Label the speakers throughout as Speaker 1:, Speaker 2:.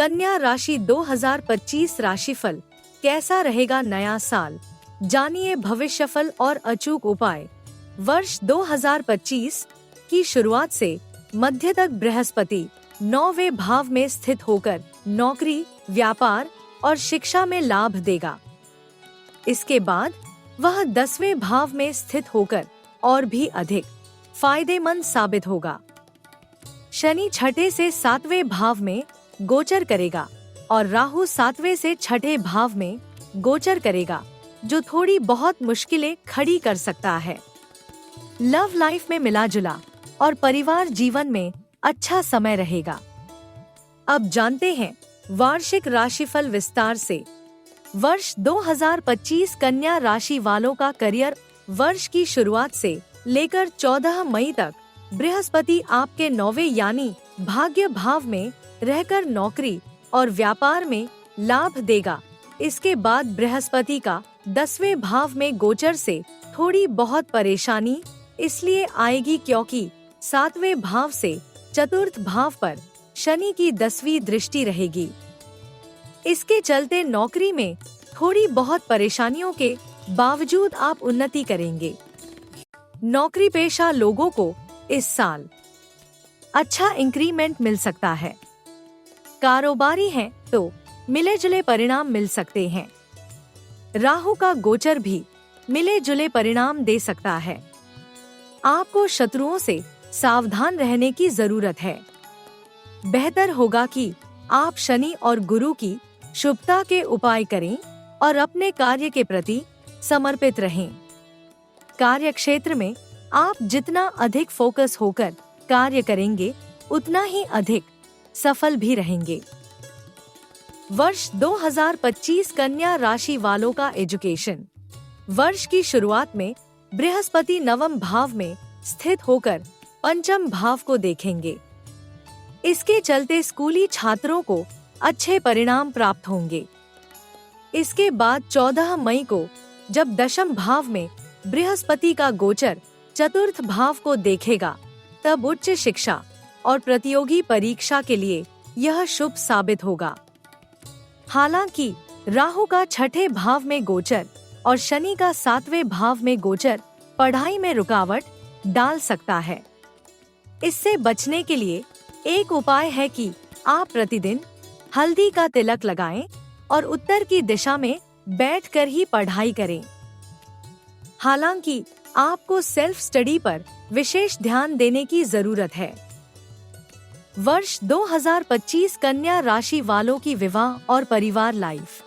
Speaker 1: कन्या राशि 2025 राशिफल कैसा रहेगा नया साल, जानिए भविष्यफल और अचूक उपाय। वर्ष 2025 की शुरुआत से मध्य तक बृहस्पति 9वें भाव में स्थित होकर नौकरी, व्यापार और शिक्षा में लाभ देगा। इसके बाद वह 10वें भाव में स्थित होकर और भी अधिक फायदेमंद साबित होगा। शनि 6 से 7वें भाव में गोचर करेगा और राहु 7वें से 6ठे भाव में गोचर करेगा, जो थोड़ी बहुत मुश्किलें खड़ी कर सकता है। लव लाइफ में मिला जुला और परिवार जीवन में अच्छा समय रहेगा। अब जानते हैं वार्षिक राशिफल विस्तार से। वर्ष 2025 कन्या राशि वालों का करियर। वर्ष की शुरुआत से लेकर 14 मई तक बृहस्पति आपके 9वें यानी भाग्य भाव में रहकर नौकरी और व्यापार में लाभ देगा। इसके बाद बृहस्पति का 10वें भाव में गोचर से थोड़ी बहुत परेशानी इसलिए आएगी क्योंकि 7वें भाव से चतुर्थ भाव पर शनि की 10वीं दृष्टि रहेगी। इसके चलते नौकरी में थोड़ी बहुत परेशानियों के बावजूद आप उन्नति करेंगे। नौकरी पेशा लोगों को इस साल अच्छा इंक्रीमेंट मिल सकता है। कारोबारी हैं तो मिले जुले परिणाम मिल सकते हैं। राहु का गोचर भी मिले जुले परिणाम दे सकता है। आपको शत्रुओं से सावधान रहने की जरूरत है। बेहतर होगा कि आप शनि और गुरु की शुभता के उपाय करें और अपने कार्य के प्रति समर्पित रहें। कार्य क्षेत्र में आप जितना अधिक फोकस होकर कार्य करेंगे उतना ही अधिक सफल भी रहेंगे। वर्ष 2025 कन्या राशि वालों का एजुकेशन। वर्ष की शुरुआत में बृहस्पति 9वें भाव में स्थित होकर पंचम भाव को देखेंगे। इसके चलते स्कूली छात्रों को अच्छे परिणाम प्राप्त होंगे। इसके बाद 14 मई को जब 10वें भाव में बृहस्पति का गोचर चतुर्थ भाव को देखेगा, तब उच्च शिक्षा और प्रतियोगी परीक्षा के लिए यह शुभ साबित होगा। हालांकि राहु का 6ठे भाव में गोचर और शनि का 7वें भाव में गोचर पढ़ाई में रुकावट डाल सकता है। इससे बचने के लिए एक उपाय है कि आप प्रतिदिन हल्दी का तिलक लगाएं और उत्तर की दिशा में बैठकर ही पढ़ाई करें। हालांकि आपको सेल्फ स्टडी पर विशेष ध्यान देने की जरूरत है। वर्ष 2025 कन्या राशि वालों की विवाह और परिवार लाइफ।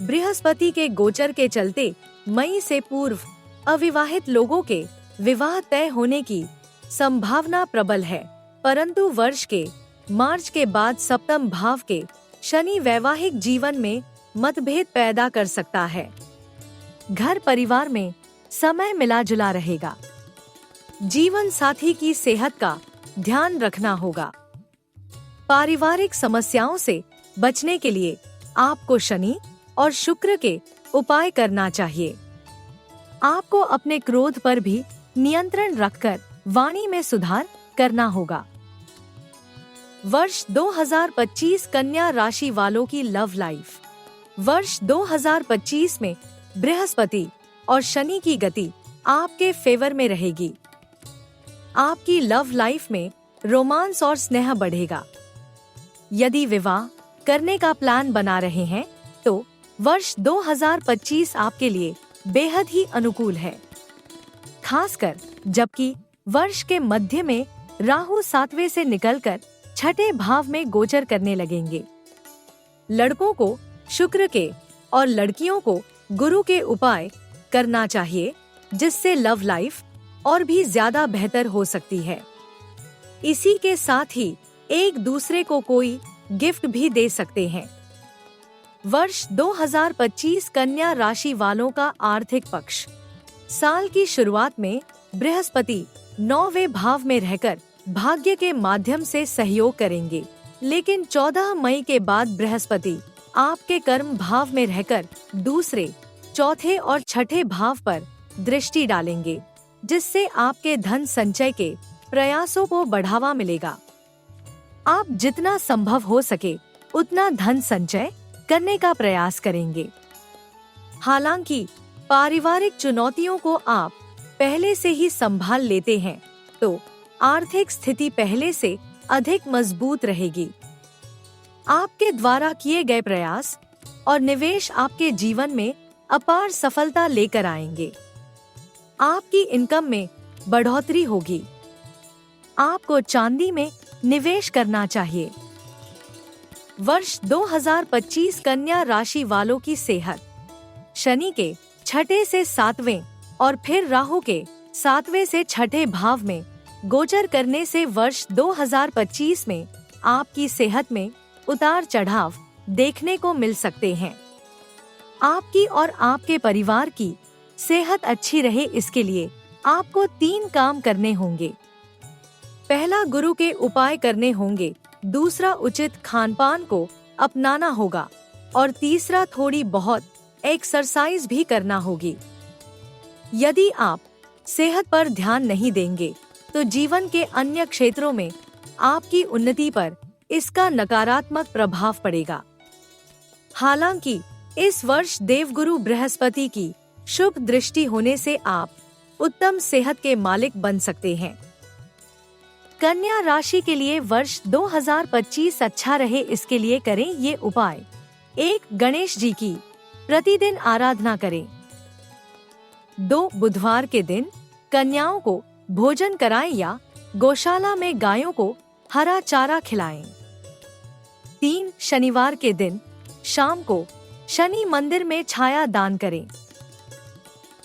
Speaker 1: बृहस्पति के गोचर के चलते मई से पूर्व अविवाहित लोगों के विवाह तय होने की संभावना प्रबल है, परंतु वर्ष के मार्च के बाद सप्तम भाव के शनि वैवाहिक जीवन में मतभेद पैदा कर सकता है। घर परिवार में समय मिला जुला रहेगा। जीवन साथी की सेहत का ध्यान रखना होगा। पारिवारिक समस्याओं से बचने के लिए आपको शनि और शुक्र के उपाय करना चाहिए। आपको अपने क्रोध पर भी नियंत्रण रखकर वाणी में सुधार करना होगा। वर्ष 2025 कन्या राशि वालों की लव लाइफ। वर्ष 2025 में बृहस्पति और शनि की गति आपके फेवर में रहेगी। आपकी लव लाइफ में रोमांस और स्नेह बढ़ेगा। यदि विवाह करने का प्लान बना रहे हैं तो वर्ष 2025 आपके लिए बेहद ही अनुकूल है, खासकर जबकि वर्ष के मध्य में राहु 7वें से निकलकर 6ठे भाव में गोचर करने लगेंगे। लड़कों को शुक्र के और लड़कियों को गुरु के उपाय करना चाहिए, जिससे लव लाइफ और भी ज्यादा बेहतर हो सकती है। इसी के साथ ही एक दूसरे को कोई गिफ्ट भी दे सकते हैं। वर्ष 2025 कन्या राशि वालों का आर्थिक पक्ष। साल की शुरुआत में बृहस्पति 9वें भाव में रहकर भाग्य के माध्यम से सहयोग करेंगे, लेकिन 14 मई के बाद बृहस्पति आपके कर्म भाव में रहकर दूसरे, चौथे और छठे भाव पर दृष्टि डालेंगे, जिससे आपके धन संचय के प्रयासों को बढ़ावा मिलेगा। आप जितना संभव हो सके उतना धन संचय करने का प्रयास करेंगे। हालांकि पारिवारिक चुनौतियों को आप पहले से ही संभाल लेते हैं तो आर्थिक स्थिति पहले से अधिक मजबूत रहेगी। आपके द्वारा किए गए प्रयास और निवेश आपके जीवन में अपार सफलता लेकर आएंगे। आपकी इनकम में बढ़ोतरी होगी। आपको चांदी में निवेश करना चाहिए। वर्ष 2025 कन्या राशि वालों की सेहत। शनि के छठे से सातवें और फिर राहु के सातवें से छठे भाव में गोचर करने से वर्ष 2025 में आपकी सेहत में उतार चढ़ाव देखने को मिल सकते हैं। आपकी और आपके परिवार की सेहत अच्छी रहे इसके लिए आपको 3 काम करने होंगे। पहला, गुरु के उपाय करने होंगे। दूसरा, उचित खानपान को अपनाना होगा और तीसरा, थोड़ी बहुत एक्सरसाइज भी करना होगी। यदि आप सेहत पर ध्यान नहीं देंगे तो जीवन के अन्य क्षेत्रों में आपकी उन्नति पर इसका नकारात्मक प्रभाव पड़ेगा। हालांकि इस वर्ष देवगुरु बृहस्पति की शुभ दृष्टि होने से आप उत्तम सेहत के मालिक बन सकते हैं। कन्या राशि के लिए वर्ष 2025 अच्छा रहे इसके लिए करें ये उपाय। 1, गणेश जी की प्रतिदिन आराधना करें। 2, बुधवार के दिन कन्याओं को भोजन कराएं या गौशाला में गायों को हरा चारा खिलाएं। 3, शनिवार के दिन शाम को शनि मंदिर में छाया दान करें।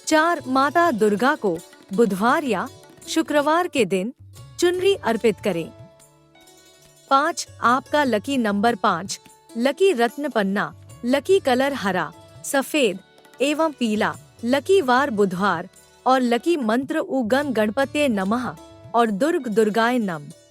Speaker 1: 4, माता दुर्गा को बुधवार या शुक्रवार के दिन चुनरी अर्पित करें। 5, आपका लकी नंबर 5, लकी रत्न पन्ना, लकी कलर हरा, सफेद एवं पीला, लकी वार बुधवार और लकी मंत्र उ गण गणपते नमः और दुर्गाय नमः।